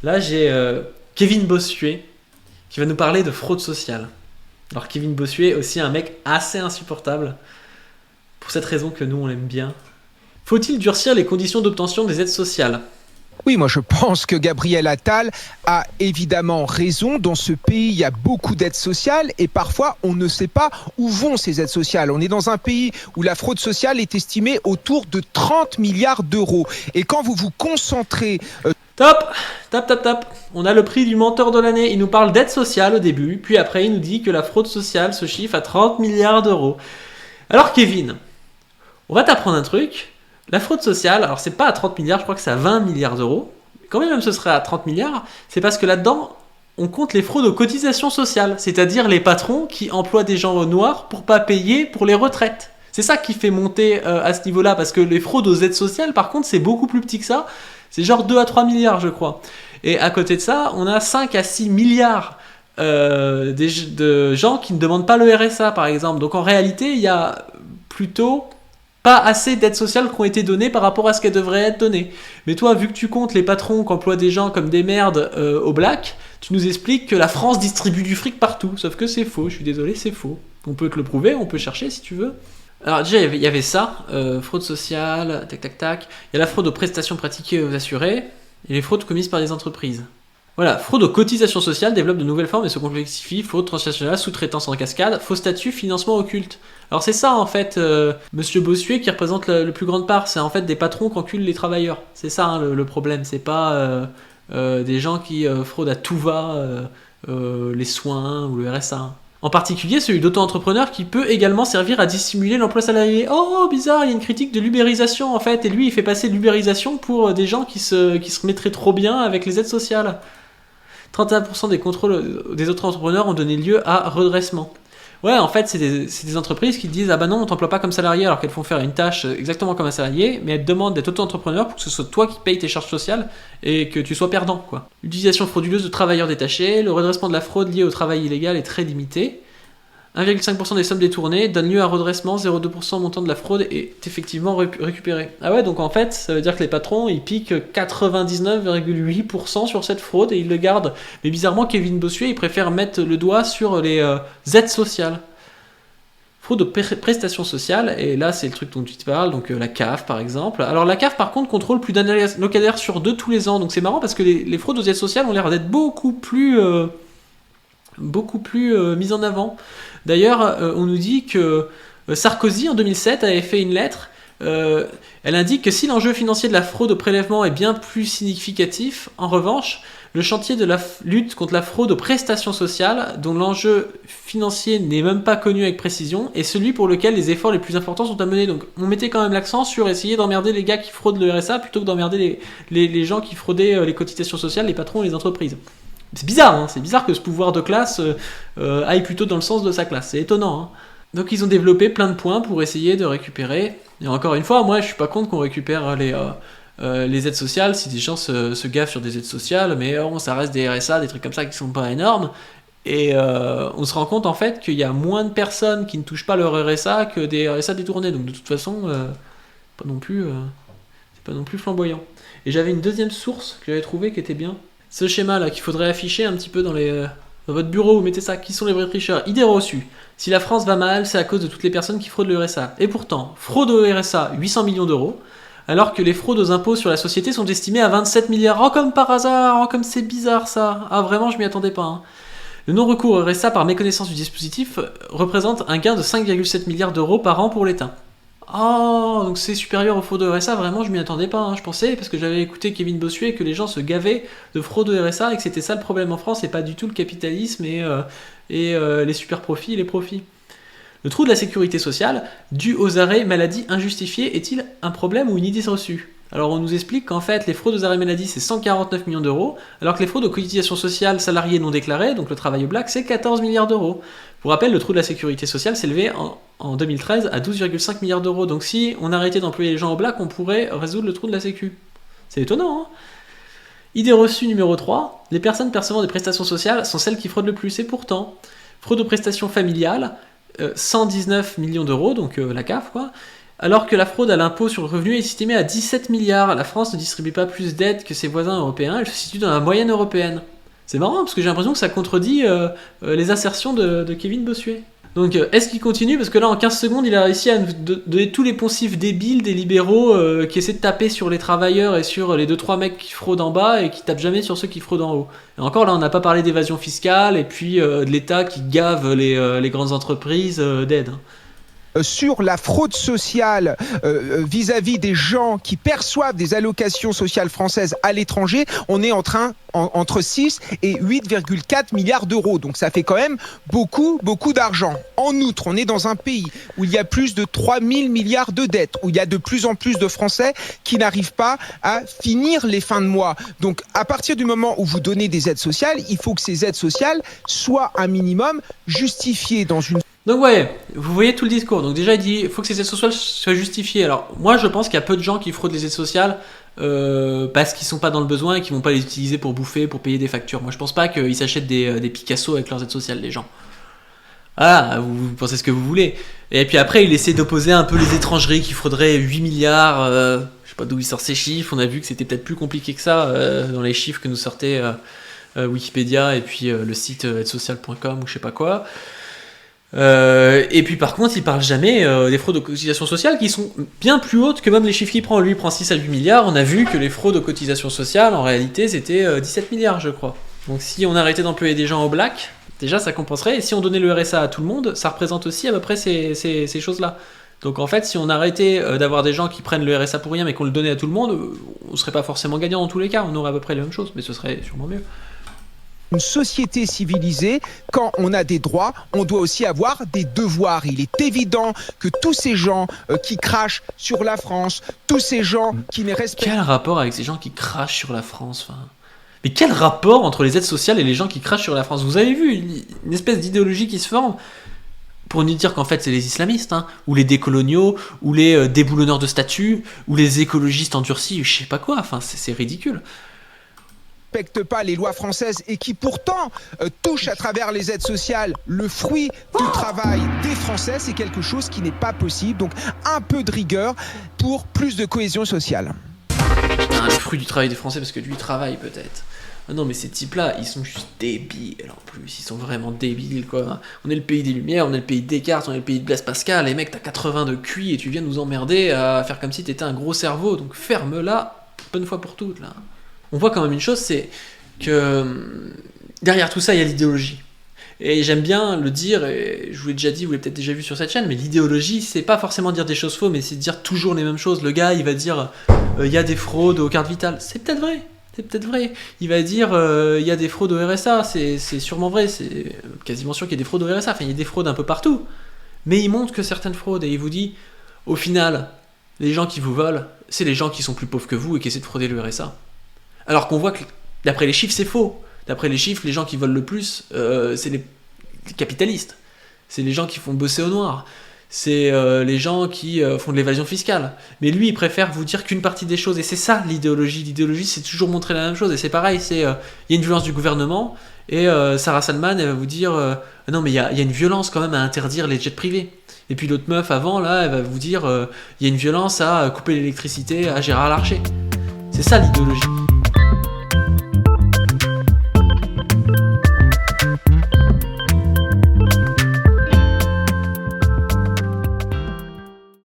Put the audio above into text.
Là, j'ai Kevin Bossuet qui va nous parler de fraude sociale. Alors, Kevin Bossuet est aussi un mec assez insupportable, pour cette raison que nous, on l'aime bien. Faut-il durcir les conditions d'obtention des aides sociales? Oui, moi je pense que Gabriel Attal a évidemment raison. Dans ce pays, il y a beaucoup d'aides sociales et parfois on ne sait pas où vont ces aides sociales. On est dans un pays où la fraude sociale est estimée autour de 30 milliards d'euros. Et quand vous vous concentrez... Top, top, top, top. On a le prix du menteur de l'année. Il nous parle d'aide sociale au début, puis après il nous dit que la fraude sociale se chiffre à 30 milliards d'euros. Alors Kevin, on va t'apprendre un truc. La fraude sociale, alors c'est pas à 30 milliards, je crois que c'est à 20 milliards d'euros. Quand même ce serait à 30 milliards, c'est parce que là-dedans, on compte les fraudes aux cotisations sociales, c'est-à-dire les patrons qui emploient des gens au noir pour pas payer pour les retraites. C'est ça qui fait monter à ce niveau-là, parce que les fraudes aux aides sociales, par contre, c'est beaucoup plus petit que ça. C'est genre 2 à 3 milliards, je crois. Et à côté de ça, on a 5 à 6 milliards de gens qui ne demandent pas le RSA, par exemple. Donc en réalité, il y a plutôt pas assez d'aides sociales qui ont été données par rapport à ce qu'elles devraient être données. Mais toi, vu que tu comptes les patrons qui emploient des gens comme des merdes au black, tu nous expliques que la France distribue du fric partout. Sauf que c'est faux, je suis désolé, c'est faux. On peut te le prouver, on peut chercher si tu veux. Alors déjà, il y avait ça, fraude sociale, tac tac tac. Il y a la fraude aux prestations pratiquées aux assurés, et les fraudes commises par les entreprises. Voilà, fraude aux cotisations sociales développe de nouvelles formes et se complexifie, fraude transnationale, sous-traitance en cascade, faux statut, financement occulte. Alors c'est ça en fait, Monsieur Bossuet qui représente le plus grande part, c'est en fait des patrons qui enculent les travailleurs. C'est ça hein, le problème, c'est pas des gens qui fraudent à tout va les soins ou le RSA. En particulier celui d'auto-entrepreneur qui peut également servir à dissimuler l'emploi salarié. Oh bizarre, il y a une critique de l'ubérisation en fait, et lui il fait passer l'ubérisation pour des gens qui se mettraient trop bien avec les aides sociales. 31% des contrôles des autres entrepreneurs ont donné lieu à redressement. Ouais, en fait, c'est des entreprises qui disent ah bah non, on t'emploie pas comme salarié alors qu'elles font faire une tâche exactement comme un salarié, mais elles te demandent d'être auto-entrepreneur pour que ce soit toi qui payes tes charges sociales et que tu sois perdant, quoi. L'utilisation frauduleuse de travailleurs détachés, le redressement de la fraude liée au travail illégal est très limité. 1,5% des sommes détournées donnent lieu à redressement, 0,2% montant de la fraude est effectivement récupéré. Ah ouais, donc en fait, ça veut dire que les patrons, ils piquent 99,8% sur cette fraude et ils le gardent. Mais bizarrement, Kevin Bossuet, il préfère mettre le doigt sur les aides sociales. Fraude aux prestations sociales, et là c'est le truc dont tu te parles, donc la CAF par exemple. Alors la CAF par contre contrôle plus d'un locataire sur deux tous les ans, donc c'est marrant parce que les fraudes aux aides sociales ont l'air d'être beaucoup plus mises en avant. D'ailleurs, on nous dit que Sarkozy, en 2007, avait fait une lettre. Elle indique que si l'enjeu financier de la fraude au prélèvement est bien plus significatif, en revanche, le chantier de la lutte contre la fraude aux prestations sociales, dont l'enjeu financier n'est même pas connu avec précision, est celui pour lequel les efforts les plus importants sont à mener. Donc on mettait quand même l'accent sur essayer d'emmerder les gars qui fraudent le RSA plutôt que d'emmerder les gens qui fraudaient les cotisations sociales, les patrons et les entreprises. C'est bizarre, hein, c'est bizarre que ce pouvoir de classe aille plutôt dans le sens de sa classe. C'est étonnant. Hein. Donc ils ont développé plein de points pour essayer de récupérer. Et encore une fois, moi je suis pas contre qu'on récupère les aides sociales si des gens se gaffent sur des aides sociales, mais ça reste des RSA, des trucs comme ça qui sont pas énormes. Et on se rend compte en fait qu'il y a moins de personnes qui ne touchent pas leur RSA que des RSA détournés. Donc de toute façon, c'est pas non plus flamboyant. Et j'avais une deuxième source que j'avais trouvée qui était bien. Ce schéma là qu'il faudrait afficher un petit peu dans votre bureau, vous mettez ça, qui sont les vrais tricheurs. Idée reçue. Si la France va mal, c'est à cause de toutes les personnes qui fraudent le RSA. Et pourtant, fraude au RSA, 800 millions d'euros, alors que les fraudes aux impôts sur la société sont estimées à 27 milliards. Oh comme par hasard, oh comme c'est bizarre ça. Ah vraiment, je m'y attendais pas. Hein. Le non-recours au RSA par méconnaissance du dispositif représente un gain de 5,7 milliards d'euros par an pour l'État. Oh, donc c'est supérieur aux fraudes au RSA, vraiment je m'y attendais pas, hein. Je pensais, parce que j'avais écouté Kevin Bossuet, que les gens se gavaient de fraude au RSA et que c'était ça le problème en France et pas du tout le capitalisme et les super profits et les profits. Le trou de la sécurité sociale, dû aux arrêts maladie injustifiés, est-il un problème ou une idée reçue ? Alors on nous explique qu'en fait les fraudes aux arrêts maladie c'est 149 millions d'euros, alors que les fraudes aux cotisations sociales salariées non déclarées, donc le travail au black, c'est 14 milliards d'euros. Pour rappel, le trou de la sécurité sociale s'élevait en 2013 à 12,5 milliards d'euros, donc si on arrêtait d'employer les gens au black, on pourrait résoudre le trou de la sécu. C'est étonnant, hein ? Idée reçue numéro 3, les personnes percevant des prestations sociales sont celles qui fraudent le plus, et pourtant, fraude aux prestations familiales, 119 millions d'euros, donc la CAF quoi, Alors que la fraude à l'impôt sur le revenu est estimée à 17 milliards, la France ne distribue pas plus d'aides que ses voisins européens, elle se situe dans la moyenne européenne. C'est marrant parce que j'ai l'impression que ça contredit les assertions de Kevin Bossuet. Donc est-ce qu'il continue? Parce que là en 15 secondes il a réussi à nous donner tous les poncifs débiles des libéraux qui essaient de taper sur les travailleurs et sur les 2-3 mecs qui fraudent en bas et qui tapent jamais sur ceux qui fraudent en haut. Et encore là on n'a pas parlé d'évasion fiscale et puis de l'État qui gave les grandes entreprises d'aide. Sur la fraude sociale vis-à-vis des gens qui perçoivent des allocations sociales françaises à l'étranger, on est entre 6 et 8,4 milliards d'euros. Donc ça fait quand même beaucoup d'argent. En outre, on est dans un pays où il y a plus de 3 000 milliards de dettes, où il y a de plus en plus de Français qui n'arrivent pas à finir les fins de mois. Donc à partir du moment où vous donnez des aides sociales, il faut que ces aides sociales soient un minimum justifiées dans une... Donc ouais, vous voyez tout le discours. Donc déjà il dit il faut que ces aides sociales soient justifiées. Alors moi je pense qu'il y a peu de gens qui fraudent les aides sociales parce qu'ils sont pas dans le besoin et qu'ils vont pas les utiliser pour bouffer, pour payer des factures. Moi je pense pas qu'ils s'achètent des Picasso avec leurs aides sociales, les gens. Voilà, vous pensez ce que vous voulez. Et puis après il essaie d'opposer un peu les étrangeries qui frauderaient 8 milliards. Je sais pas d'où il sort ces chiffres. On a vu que c'était peut-être plus compliqué que ça dans les chiffres que nous sortait Wikipédia et puis le site aidesociales.com ou je sais pas quoi. Et puis par contre il parle jamais des fraudes aux cotisations sociales qui sont bien plus hautes que même les chiffres qu'il prend. Lui il prend 6 à 8 milliards, on a vu que les fraudes aux cotisations sociales en réalité c'était 17 milliards je crois. Donc si on arrêtait d'employer des gens au black, déjà ça compenserait, et si on donnait le RSA à tout le monde, ça représente aussi à peu près ces choses là. Donc en fait si on arrêtait d'avoir des gens qui prennent le RSA pour rien mais qu'on le donnait à tout le monde, on serait pas forcément gagnant dans tous les cas, on aurait à peu près les mêmes choses, mais ce serait sûrement mieux. Une société civilisée, quand on a des droits, on doit aussi avoir des devoirs. Il est évident que tous ces gens qui crachent sur la France, tous ces gens qui ne respectent... Quel rapport avec ces gens qui crachent sur la France, enfin... Mais quel rapport entre les aides sociales et les gens qui crachent sur la France? Vous avez vu une espèce d'idéologie qui se forme pour nous dire qu'en fait c'est les islamistes, hein, ou les décoloniaux, ou les déboulonneurs de statues, ou les écologistes endurcis, je sais pas quoi, enfin c'est ridicule. Respectent pas les lois françaises et qui pourtant touchent à travers les aides sociales le fruit du travail des Français, c'est quelque chose qui n'est pas possible. Donc un peu de rigueur pour plus de cohésion sociale. Le fruit du travail des Français parce que lui travaille peut-être. Ah non mais ces types-là, ils sont juste débiles en plus, ils sont vraiment débiles quoi. On est le pays des Lumières, on est le pays de Descartes, on est le pays de Blaise Pascal, les mecs t'as 80 de QI et tu viens nous emmerder à faire comme si t'étais un gros cerveau, donc ferme-la, bonne fois pour toutes là. On voit quand même une chose, c'est que derrière tout ça, il y a l'idéologie. Et j'aime bien le dire, et je vous l'ai déjà dit, vous l'avez peut-être déjà vu sur cette chaîne, mais l'idéologie, c'est pas forcément dire des choses fausses, mais c'est dire toujours les mêmes choses. Le gars, il va dire, il y a des fraudes aux cartes vitales. C'est peut-être vrai. Il va dire, il y a des fraudes au RSA. C'est sûrement vrai, c'est quasiment sûr qu'il y a des fraudes au RSA. Enfin, il y a des fraudes un peu partout. Mais il montre que certaines fraudes, et il vous dit, au final, les gens qui vous volent, c'est les gens qui sont plus pauvres que vous et qui essaient de frauder le RSA. Alors qu'on voit que, d'après les chiffres, c'est faux. D'après les chiffres, les gens qui volent le plus, c'est les capitalistes. C'est les gens qui font bosser au noir. C'est les gens qui font de l'évasion fiscale. Mais lui, il préfère vous dire qu'une partie des choses. Et c'est ça, l'idéologie. L'idéologie, c'est toujours montrer la même chose. Et c'est pareil, il y a une violence du gouvernement. Et Sarah Salman, elle va vous dire non, mais il y a une violence quand même à interdire les jets privés. Et puis l'autre meuf, avant, là, elle va vous dire il y a une violence à couper l'électricité à Gérard Larcher. C'est ça, l'idéologie.